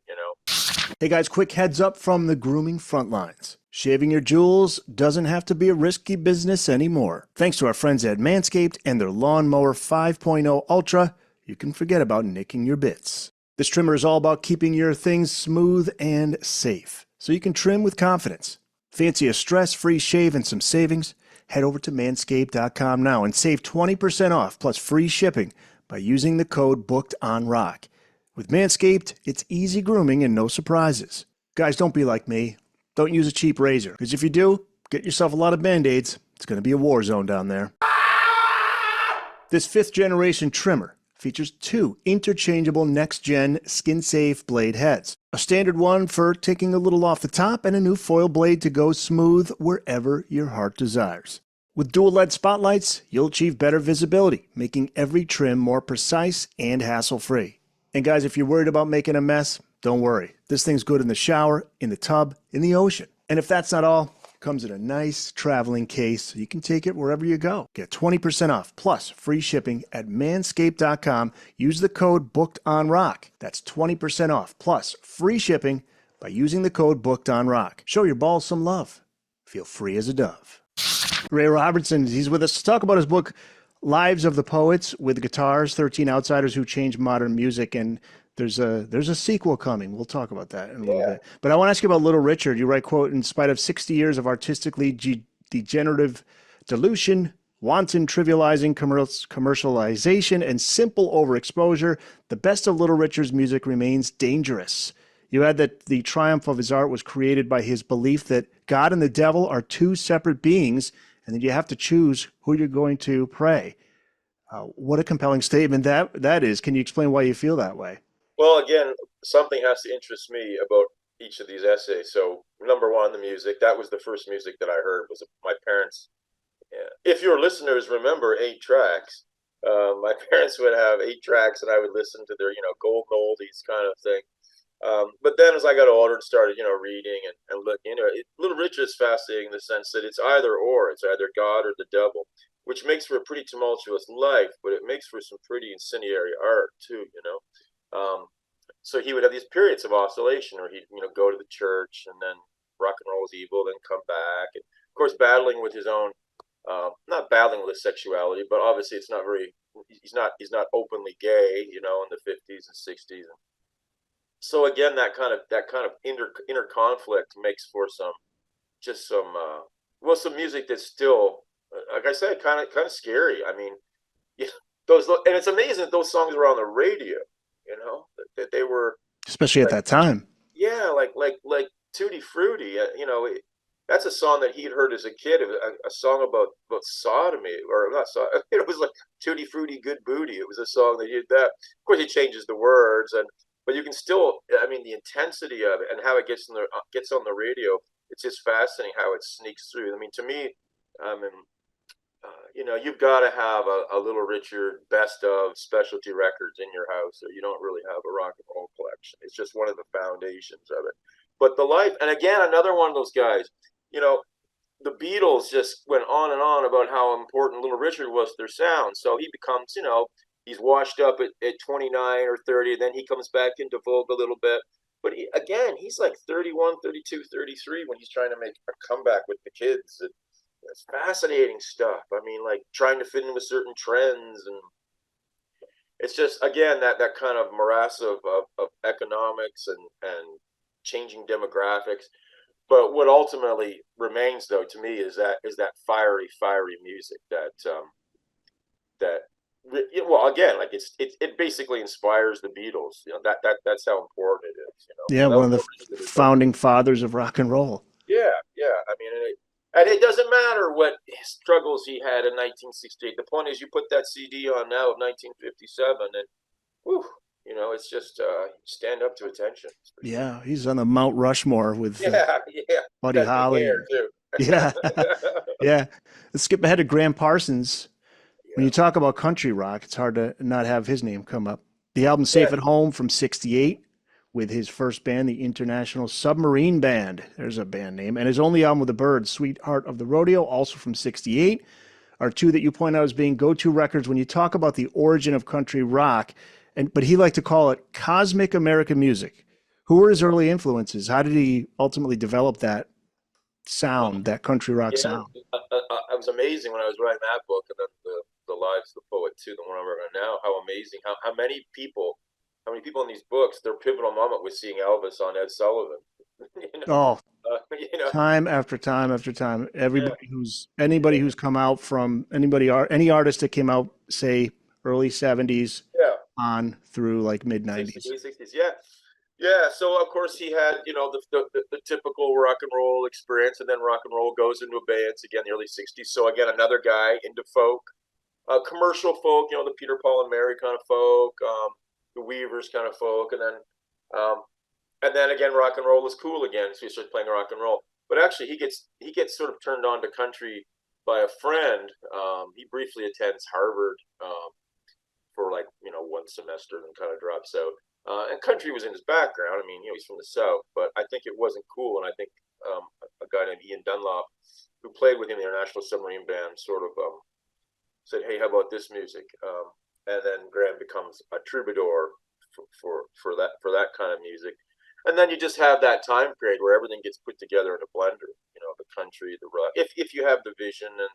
Hey guys, quick heads up from the grooming front lines. Shaving your jewels doesn't have to be a risky business anymore. Thanks to our friends at Manscaped and their Lawnmower 5.0 Ultra, you can forget about nicking your bits. This trimmer is all about keeping your things smooth and safe, so you can trim with confidence. Fancy a stress-free shave and some savings? Head over to manscaped.com now and save 20% off plus free shipping by using the code BOOKEDONROCK. With Manscaped, it's easy grooming and no surprises. Guys, don't be like me. Don't use a cheap razor, because if you do, get yourself a lot of Band-Aids. It's going to be a war zone down there. This 5th generation trimmer features 2 interchangeable next-gen skin-safe blade heads. A standard one for taking a little off the top, and a new foil blade to go smooth wherever your heart desires. With dual LED spotlights, you'll achieve better visibility, making every trim more precise and hassle-free. And guys, if you're worried about making a mess, don't worry. This thing's good in the shower, in the tub, in the ocean. And if that's not all, it comes in a nice traveling case so you can take it wherever you go. Get 20% off plus free shipping at manscaped.com. Use the code BOOKEDONROCK. That's 20% off plus free shipping by using the code BOOKEDONROCK. Show your balls some love. Feel free as a dove. Ray Robertson, he's with us to talk about his book, Lives of the Poets with Guitars, 13 Outsiders Who Changed Modern Music. And there's a sequel coming. We'll talk about that in a little Yeah. bit. But I want to ask you about Little Richard. You write, quote, in spite of 60 years of artistically degenerative dilution, wanton trivializing, commercialization, and simple overexposure, the best of Little Richard's music remains dangerous. You add that the triumph of his art was created by his belief that God and the devil are 2 separate beings, and that you have to choose who you're going to pray. What a compelling statement that is. Can you explain why you feel that way? Well, again, something has to interest me about each of these essays. So, number one, the music. That was the first music that I heard, was my parents. Yeah. If your listeners remember 8 tracks, my parents would have 8 tracks, and I would listen to their, gold oldies kind of thing. But then as I got older and started, reading and looking, Little Richard is fascinating in the sense that it's either or. It's either God or the devil, which makes for a pretty tumultuous life, but it makes for some pretty incendiary art too. So he would have these periods of oscillation, or he'd, go to the church, and then rock and roll is evil, then come back. And of course, battling with his own, not battling with his sexuality, but obviously it's not very, he's not openly gay, in the 50s and 60s. So again, that kind of inner conflict makes for some music that's still, like I said, kind of scary. I mean, yeah, and it's amazing that those songs were on the radio. That they were especially at Like that time. yeah, like Tutti Frutti. That's a song that he'd heard as a kid. It was a song about sodomy, or not sodomy. It was like Tutti Frutti, good booty. It was a song that he did that. Of course, he changes the words, but you can still. I mean, the intensity of it and how it gets on the radio. It's just fascinating how it sneaks through. I mean, to me, I mean, you've got to have a Little Richard best of specialty records in your house, or you don't really have a rock and roll collection. It's just one of the foundations of it. But the life, and again, another one of those guys, you know, the Beatles just went on and on about how important Little Richard was to their sound. So he becomes, he's washed up at 29 or 30, and then he comes back into vogue a little bit. But again, he's like 31, 32, 33 when he's trying to make a comeback with the kids. It's fascinating stuff. I mean, like trying to fit in with certain trends, and it's just again that kind of morass of economics and changing demographics. But what ultimately remains, though, to me, is that fiery music that well, again, like it basically inspires the Beatles. That's how important it is. Yeah, one Without of the Little Richard, there's no founding fathers of rock and roll. yeah. I mean, and it doesn't matter what struggles he had in 1968. The point is, you put that CD on now of 1957, and whew, it's just stand up to attention. That's for sure. Yeah, he's on the Mount Rushmore with Yeah. Buddy That big Holly. hair too. Yeah, yeah. Let's skip ahead to Graham Parsons. When Yeah. you talk about country rock, it's hard to not have his name come up. The album Yeah. Safe at Home from 68 with his first band, the International Submarine Band. There's a band name. And his only album with the Byrds, Sweetheart of the Rodeo, also from 68, are two that you point out as being go-to records when you talk about the origin of country rock. But he liked to call it cosmic American music. Who were his early influences? How did he ultimately develop that Uh, sound, that country rock yeah. sound? It was amazing when I was writing that book, and then the Lives of the Poet too, the one I'm writing now. How amazing! How many people in these books? Their pivotal moment was seeing Elvis on Ed Sullivan. you know, Oh, uh, you know, time after time after time. yeah, Anybody who's come out from any artist that came out, say early 70s yeah. on through like mid 60s, 90s. late 60s. Yeah. Yeah. So, of course, he had, the typical rock and roll experience, and then rock and roll goes into bands again in the early 60s. So, again, another guy into folk, commercial folk, the Peter, Paul, and Mary kind of folk, the Weavers kind of folk. Um, and then again, rock and roll is cool again. So he starts playing rock and roll. But actually, he gets sort of turned on to country by a friend. He briefly attends Harvard, for like one semester, and then kind of drops out. And country was in his background. I mean, he's from the South, but I think it wasn't cool. And I think a guy named Ian Dunlop, who played with him in the International Submarine Band, sort of said, "Hey, how about this music?" And then Graham becomes a troubadour for that kind of music. And then you just have that time period where everything gets put together in a blender. The country, the rock. If you have the vision and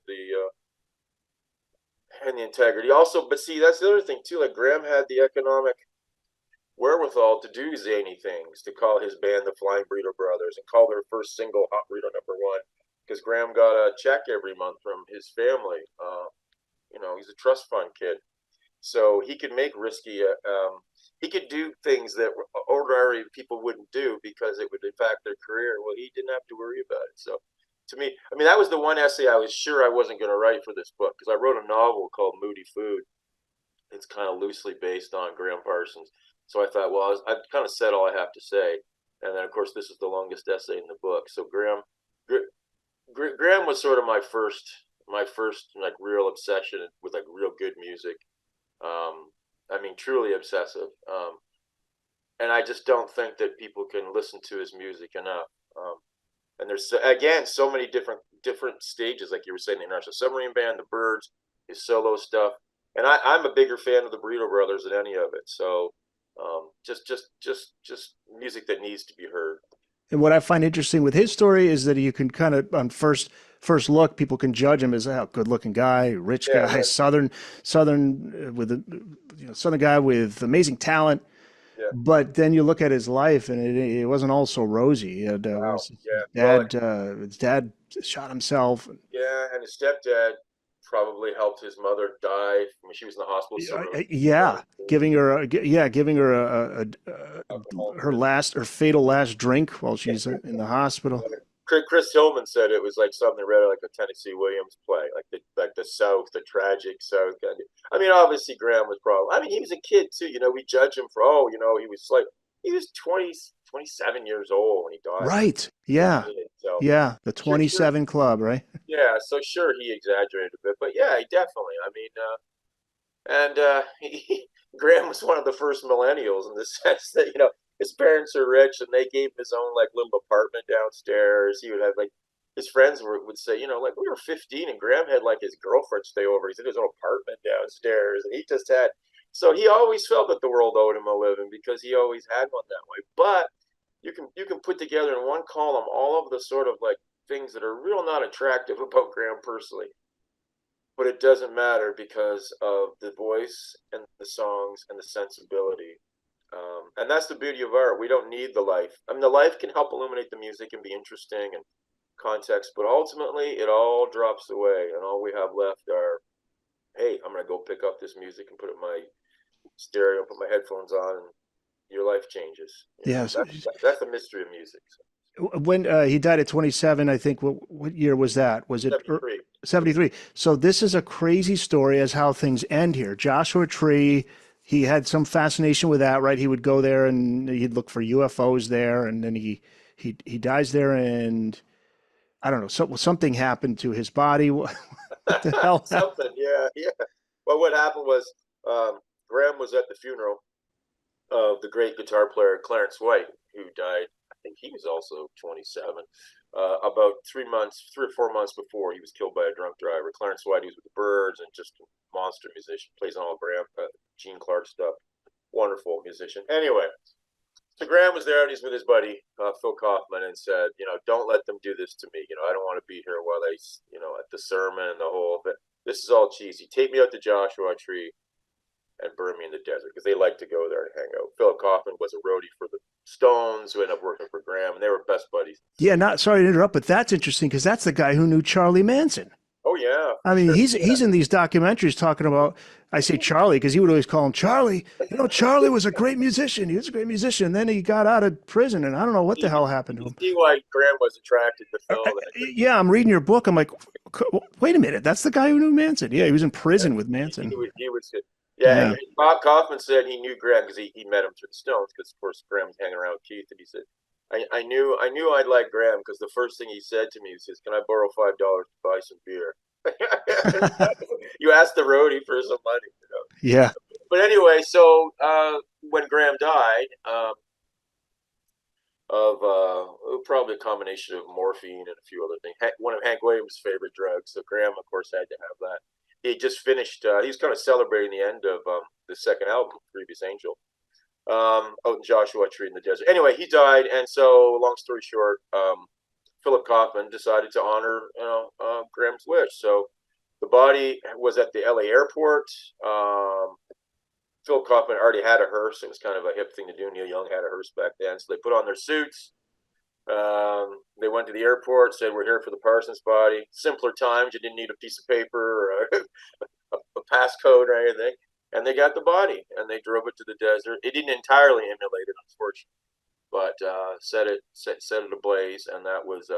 the integrity. Also, but see, that's the other thing too. Like Graham had the economic wherewithal to do zany things, to call his band the Flying Burrito Brothers and call their first single Hot Burrito #1, because Graham got a check every month from his family. He's a trust fund kid, so he could make risky. He could do things that ordinary people wouldn't do because it would impact their career. Well, he didn't have to worry about it. So, to me, I mean, that was the one essay I was sure I wasn't going to write for this book, because I wrote a novel called Moody Food. It's kind of loosely based on Graham Parsons. So I thought, well, I've kind of said all I have to say, and then of course this is the longest essay in the book. So Graham was sort of my first like real obsession with like real good music. I mean, truly obsessive. And I just don't think that people can listen to his music enough. And there's again so many different stages, like you were saying, the International Submarine Band, the Byrds, his solo stuff, and I'm a bigger fan of the Burrito Brothers than any of it. So just music that needs to be heard. And what I find interesting with his story is that you can kind of on first look, people can judge him as a good looking guy, rich Yeah, guy, yeah, southern with a southern guy with amazing talent. yeah. But then you look at his life, and it wasn't all so rosy. He had, Wow. Yeah. Well, his dad shot himself. yeah, and his stepdad probably helped his mother die when she was in the hospital. So Yeah, giving her giving her alcohol. her fatal last drink while she's in the hospital. Chris Hillman said it was like something read like a Tennessee Williams play, like the South, the tragic South. I mean, obviously Graham was probably. I mean, he was a kid too. You know, we judge him for he was 27 years old when he died. Right. Yeah. So Yeah. The sure, 27 Club, right? yeah. So sure, he exaggerated a bit, but yeah, he definitely. I mean, Graham was one of the first millennials in the sense that his parents are rich and they gave him his own like little apartment downstairs. He would have like his friends would say, like we were 15 and Graham had like his girlfriend stay over. He said his own apartment downstairs, and he just had. So he always felt that the world owed him a living because he always had one that way. But you can put together in one column all of the sort of like things that are real not attractive about Graham personally, but it doesn't matter because of the voice and the songs and the sensibility. And that's the beauty of art. We don't need the life. I mean, the life can help illuminate the music and be interesting and context, but ultimately it all drops away, and all we have left are, hey, I'm going to go pick up this music and put it in my stereo, put my headphones on, and your life changes. Yes. That's the mystery of music. When he died at 27, I think, what year was that? Was it 73. 73? So this is a crazy story as how things end here. Joshua Tree, he had some fascination with that, right? He would go there and he'd look for UFOs there, and then he dies there, and I don't know, something happened to his body. What the hell happened? Something, yeah. Well, what happened was Graham was at the funeral of the great guitar player Clarence White, who died. I think he was also 27. About 3 or 4 months before he was killed by a drunk driver. Clarence White, he was with the Byrds and just a monster musician, plays on all Graham, Gene Clark stuff. Wonderful musician. Anyway, so Graham was there and he's with his buddy Phil Kaufman and said, don't let them do this to me. I don't want to be here while they, at the sermon and the whole thing. This is all cheesy. Take me out to Joshua Tree and burn me in the desert, because they like to go there and hang out. Philip Kaufman was a roadie for the Stones, who ended up working for Graham, and they were best buddies. Yeah, not sorry to interrupt, but that's interesting because that's the guy who knew Charlie Manson. Oh yeah, I mean, he's in these documentaries talking about. I say Charlie because he would always call him Charlie. Charlie was a great musician. He was a great musician. And then he got out of prison, and I don't know what the hell happened to him. See why Graham was attracted to Phil. Yeah, I'm reading your book. I'm like, wait a minute, that's the guy who knew Manson. Yeah, he was in prison with Manson. He was good. Yeah, Bob Kaufman said he knew Graham because he met him through the Stones, because of course Graham was hanging around with Keith, and he said, I knew I'd like Graham because the first thing he said to me was, "Can I borrow $5 to buy some beer?" You asked the roadie for some money, Yeah. But anyway, so when Graham died, of probably a combination of morphine and a few other things, one of Hank Williams' favorite drugs. So Graham, of course, had to have that. He had just finished. He was kind of celebrating the end of the second album, Previous Angel, out in Joshua Tree in the desert. Anyway, he died, and so long story short, Philip Kaufman decided to honor Graham's wish. So the body was at the LA airport. Philip Kaufman already had a hearse. It was kind of a hip thing to do. Neil Young had a hearse back then, so they put on their suits. They went to the airport, said, "We're here for the Parsons body." Simpler times, you didn't need a piece of paper or a passcode or anything. And they got the body, and they drove it to the desert. It didn't entirely emulate it, unfortunately, but set it ablaze, and that was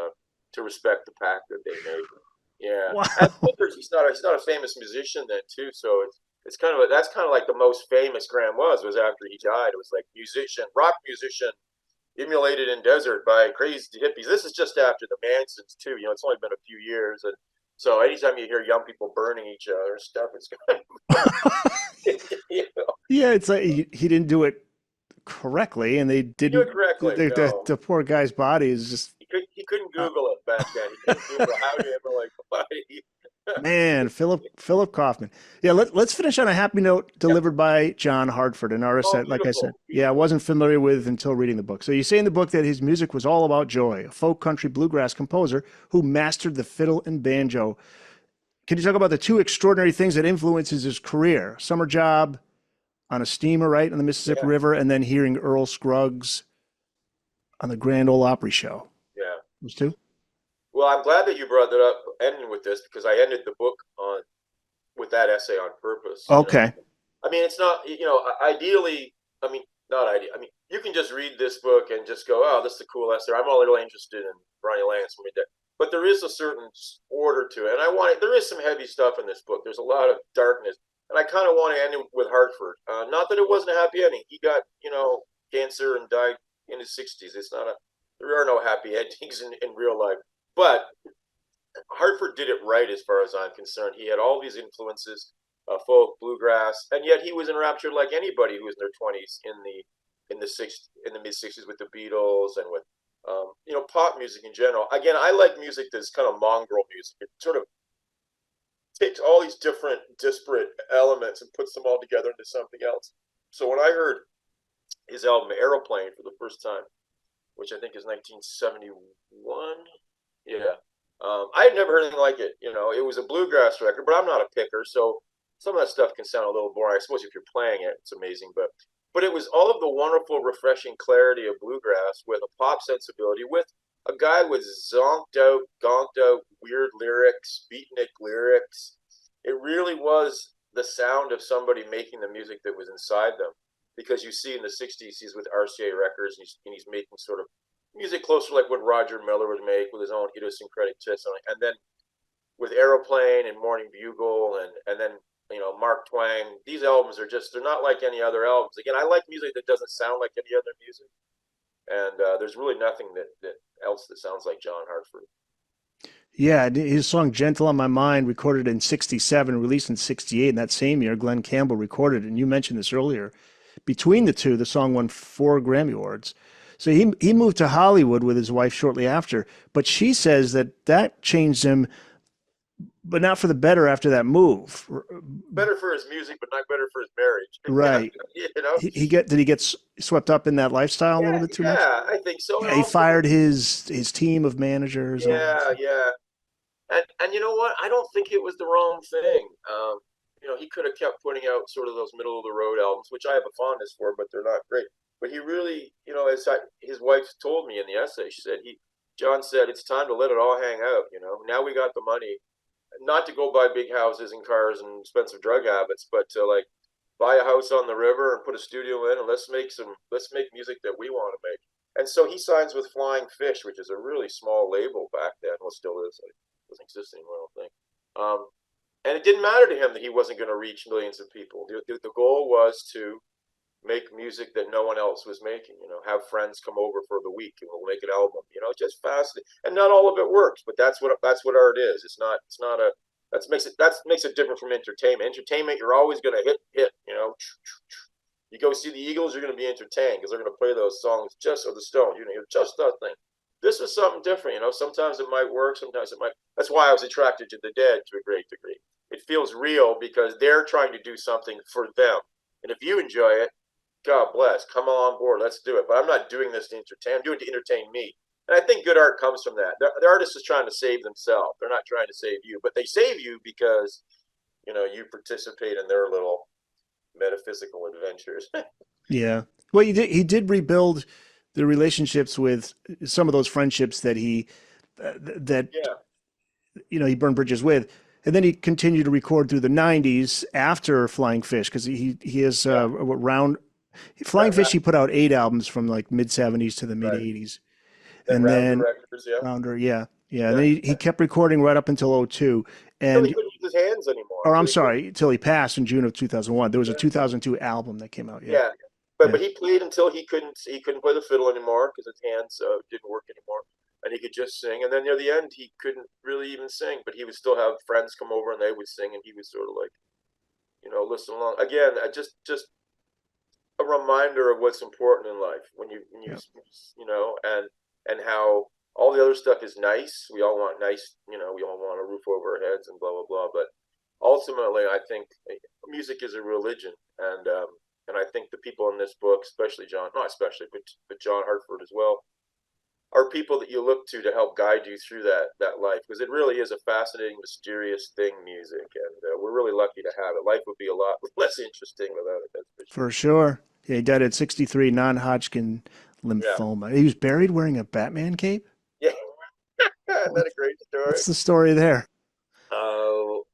to respect the pact that they made. Yeah, Wow. and he's not a famous musician then too, so it's kind of that's kind of like the most famous Graham was after he died. It was like rock musician, emulated in desert by crazy hippies. This is just after the Mansons too. It's only been a few years, and so anytime you hear young people burning each other and stuff, it's kind of Yeah, it's like he didn't do it correctly, and they didn't. do it correctly. The poor guy's body is just. He couldn't Google it back then. He couldn't Google how to emulate the body. Man, Philip Kaufman. Yeah, let's finish on a happy note delivered by John Hartford, an artist that, like I said, I wasn't familiar with until reading the book. So you say in the book that his music was all about joy, a folk country bluegrass composer who mastered the fiddle and banjo. Can you talk about the two extraordinary things that influences his career? Summer job on a steamer, right, on the Mississippi River, and then hearing Earl Scruggs on the Grand Ole Opry show. Yeah. Those two? Well, I'm glad that you brought that up, ending with this, because I ended the book with that essay on purpose. Okay. I mean, it's not, ideally, not ideal. I mean, you can just read this book and just go, oh, this is a cool essay. I'm a little interested in Ronnie Lane. But there is a certain order to it. And there is some heavy stuff in this book. There's a lot of darkness. And I kind of want to end it with Hartford. Not that it wasn't a happy ending. He got, cancer and died in his 60s. There are no happy endings in real life. But Hartford did it right as far as I'm concerned. He had all these influences, folk, bluegrass, and yet he was enraptured like anybody who was in their 20s in the mid 60s with the Beatles and with pop music in general. Again, I like music that's kind of mongrel music. It sort of takes all these different disparate elements and puts them all together into something else. So when I heard his album Aeroplane for the first time, which I think is 1971, yeah, I had never heard anything like it. It was a bluegrass record, but I'm not a picker, so some of that stuff can sound a little boring. I suppose if you're playing it, it's amazing, but it was all of the wonderful, refreshing clarity of bluegrass with a pop sensibility, with a guy with zonked out, gonked out, weird lyrics, beatnik lyrics. It really was the sound of somebody making the music that was inside them. Because you see in the 60s, he's with RCA Records, and he's making sort of music closer like what Roger Miller would make with his own idiosyncratic twist on it. And then with Aeroplane and Morning Bugle and then Mark Twain, these albums they're not like any other albums. Again, I like music that doesn't sound like any other music, and there's really nothing that else that sounds like John Hartford. Yeah, his song "Gentle on My Mind," recorded in '67, released in '68. In that same year, Glenn Campbell recorded it. And you mentioned this earlier. Between the two, the song won 4 Grammy Awards. So he moved to Hollywood with his wife shortly after. But she says that changed him, but not for the better after that move. Better for his music, but not better for his marriage. Right. you know? Did he get swept up in that lifestyle a little Yeah, bit too much? yeah, I think so. And Yeah, he also, fired his team of managers and all that yeah, stuff. yeah. And you know what? I don't think it was the wrong thing. He could have kept putting out sort of those middle of the road albums, which I have a fondness for, but they're not great. But he really, his wife told me in the essay, John said, it's time to let it all hang out. Now we got the money, not to go buy big houses and cars and expensive drug habits, but to like buy a house on the river and put a studio in, and let's make music that we want to make. And so he signs with Flying Fish, which is a really small label back then. Well, still is. It doesn't exist anymore, I don't think. And it didn't matter to him that he wasn't going to reach millions of people. The goal was to make music that no one else was making. Have friends come over for the week and we'll make an album. Just fascinating. And not all of it works, but that's what art is. It's not a that makes it different from entertainment. Entertainment, you're always going to hit. You go see the Eagles, you're going to be entertained because they're going to play those songs or the Stones. Just that thing. This was something different. Sometimes it might work, sometimes it might. That's why I was attracted to the Dead to a great degree. It feels real because they're trying to do something for them. And if you enjoy it, God bless, come on board, let's do it. But I'm not doing this to entertain. I'm doing it to entertain me. And I think good art comes from that. The artist is trying to save themselves. They're not trying to save you, but they save you because you participate in their little metaphysical adventures. Yeah. Well, he did rebuild the relationships with some of those friendships that Yeah, he burned bridges with. And then he continued to record through the '90s after Flying Fish because he has yeah. round Flying Right, Fish. right, He put out 8 albums from like mid '70s to the mid right. '80s, Then and Rounder then Records, yeah, Rounder, yeah, yeah. And yeah. then he kept recording right up until '02, Until he and couldn't use his hands anymore. or I'm Until he couldn't. sorry, till he passed in June of 2001. There was a Yeah, 2002 album that came out. Yeah, yeah. But yeah. but he played until he couldn't play the fiddle anymore because his hands didn't work anymore, and he could just sing. And then near the end, he couldn't really even sing, but he would still have friends come over and they would sing, and he would sort of like listen along. Again, just a reminder of what's important in life when you Yeah. and how all the other stuff is nice. We all want nice, we all want a roof over our heads and blah blah blah. But ultimately, I think music is a religion, and I think the people in this book, especially John, not especially, but John Hartford as well, are people that you look to help guide you through that life because it really is a fascinating, mysterious thing, music, and we're really lucky to have it. Life would be a lot less interesting without it. That's for sure. For sure. Yeah, he died at 63, non-Hodgkin Yeah, lymphoma. He was buried wearing a Batman cape. yeah. Isn't that What's a great story? what's the story there?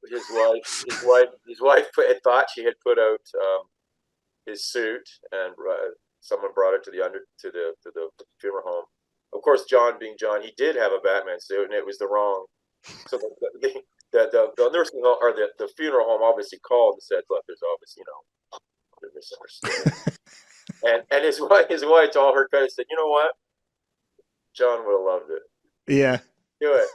His wife had thought she had put out his suit and someone brought it to the funeral home. Of course, John being John, he did have a Batman suit, and it was the wrong. So the nursing home or the funeral home obviously called and said, "Look, there's obviously they're misunderstood." And his wife to all her credit said, "You know what? John would have loved it. Yeah. Do it."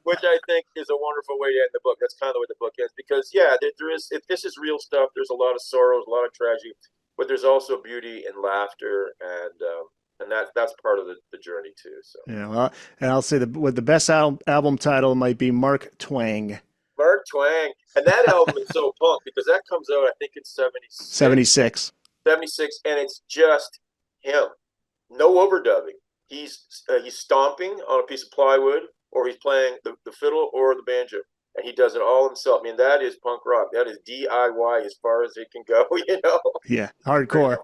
Which I think is a wonderful way to end the book. That's kind of the way the book ends, because there is, if this is real stuff, there's a lot of sorrows, a lot of tragedy, but there's also beauty and laughter, and that's part of the journey too. So Yeah. Well, and I'll say the best album title might be Mark Twang. Mark Twain, and that album is so punk because that comes out I think in 76. 76, and it's just him, no overdubbing. He's stomping on a piece of plywood, or he's playing the fiddle or the banjo, and he does it all himself. I mean, that is punk rock. That is DIY as far as it can go. Yeah. Hardcore.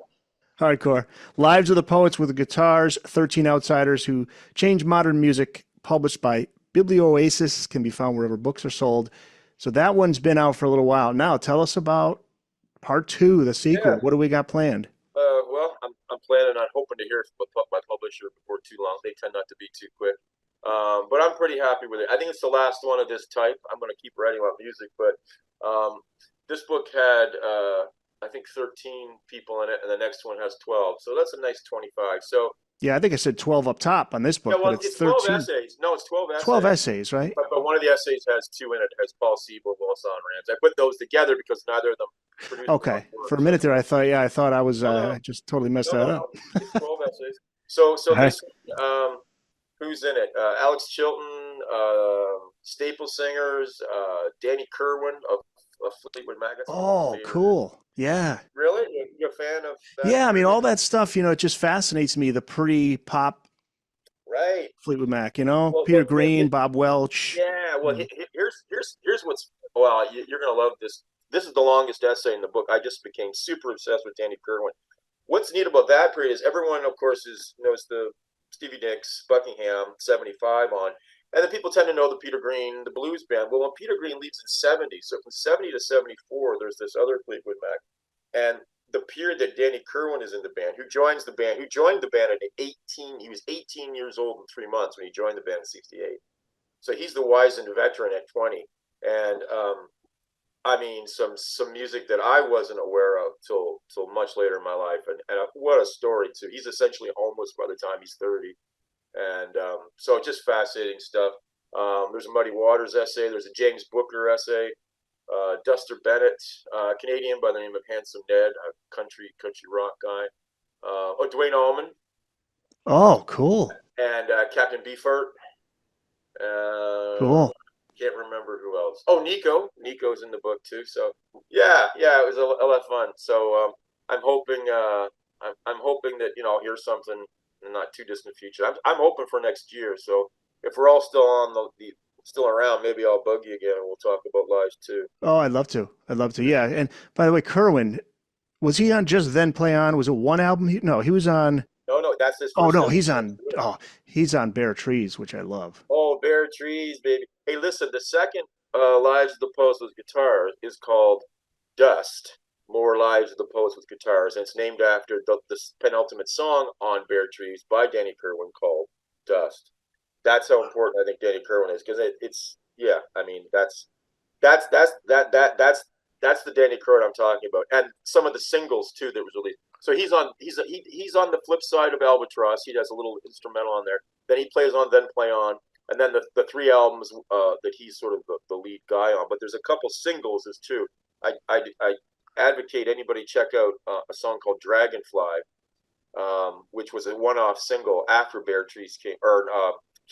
Hardcore. Lives of the Poets with Guitars, 13 Outsiders Who Changed Modern Music, published by Biblioasis, can be found wherever books are sold. So that one's been out for a little while. Now, tell us about part 2, the sequel. Yeah. What do we got planned? Well, I'm planning on hoping to hear from my publisher before too long. They tend not to be too quick. But I'm pretty happy with it. I think it's the last one of this type. I'm going to keep writing about music, but this book had, I think, 13 people in it, and the next one has 12. So that's a nice 25. So yeah, I think I said 12 up top on this book, well, but it's 12 13. essays. No, it's 12 essays. 12 essays, right? But one of the essays has 2 in it. It has Paul Siebel, Willis Alan Ramsey. I put those together because neither of them produced. Okay. For a minute there, I thought I was just totally messed that up. It's 12 essays. So Right. this, who's in it? Alex Chilton, staple singers, Danny Kerwin of Fleetwood Mac. Oh, cool. Yeah. Really? You're a fan of that? Yeah, I mean, all that stuff, it just fascinates me, the pre-pop Right. Fleetwood Mac, Peter Green, Bob Welch. Yeah, well, here's what's, well, you're going to love this. This is the longest essay in the book. I just became super obsessed with Danny Kerwin. What's neat about that period is everyone, of course, knows the Stevie Nicks, Buckingham, 75 on, and then people tend to know the Peter Green, the blues band. Well, when Peter Green leaves in 70, so from 70 to 74, there's this other Fleetwood Mac. And the period that Danny Kerwin is in the band, who joined the band at 18, he was 18 years old in 3 months when he joined the band in 68. So he's the wizened veteran at 20. And I mean, some music that I wasn't aware of till much later in my life, and what a story too. He's essentially homeless by the time he's 30, and so just fascinating stuff. There's a Muddy Waters essay. There's a James Booker essay. Duster Bennett, Canadian by the name of Handsome Ned, a country rock guy. Dwayne Allman. Oh, cool. And Captain Beefheart. Cool. Can't remember who else. Oh, Nico's in the book too. So yeah, it was a lot of fun. So I'm hoping that I'll hear something in the not too distant future. I'm hoping for next year. So if we're all still on still around, maybe I'll bug you again and we'll talk about lives too. Oh, I'd love to. Yeah. And by the way, Kerwin, was he on Just Then Play On? Was it one album? No, he was on. No, that's his. Oh no, he's on Bare Trees, which I love. Oh, Bare Trees, baby. Hey, listen, the second Lives of the Poets with Guitars is called Dust. More Lives of the Poets with Guitars, and it's named after the penultimate song on Bare Trees by Danny Kerwin called Dust. That's how important I think Danny Kerwin is, because it's I mean that's the Danny Kerwin I'm talking about, and some of the singles too that was released. So he's on the flip side of Albatross. He has a little instrumental on there. Then he plays on Then Play On, and then the 3 albums that he's sort of the lead guy on. But there's a couple singles as too. I advocate anybody check out a song called Dragonfly, which was a one-off single after Bare Trees came, or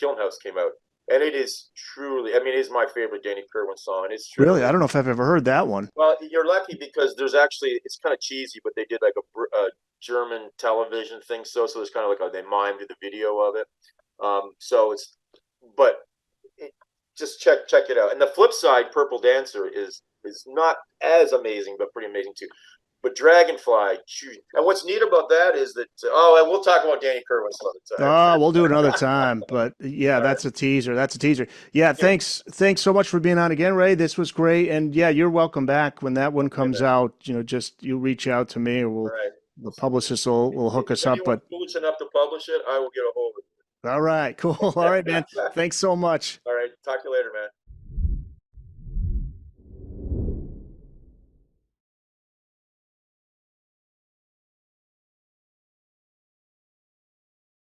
Kiln House came out. And it is truly, I mean, it is my favorite Danny Kerwin song. And it's truly, really, I don't know if I've ever heard that one. Well, you're lucky because there's actually, it's kind of cheesy, but they did like a German television thing. So there's kind of like they mimed the video of it. Just check it out. And the flip side, Purple Dancer is not as amazing, but pretty amazing too. But Dragonfly, and what's neat about that is that and we'll talk about Danny Kerwin some other time. Oh, we'll do it another time. But yeah, All right. that's a teaser. That's a teaser. Yeah, Yeah. thanks so much for being on again, Ray. This was great. And yeah, you're welcome back when that one Okay, comes man. out. Just you reach out to me, or All right. the publicist will hook If us up. anyone's But foolish enough to publish it, I will get a hold of all right, cool. it. All right, man. Thanks so much. All right. Talk to you later, man.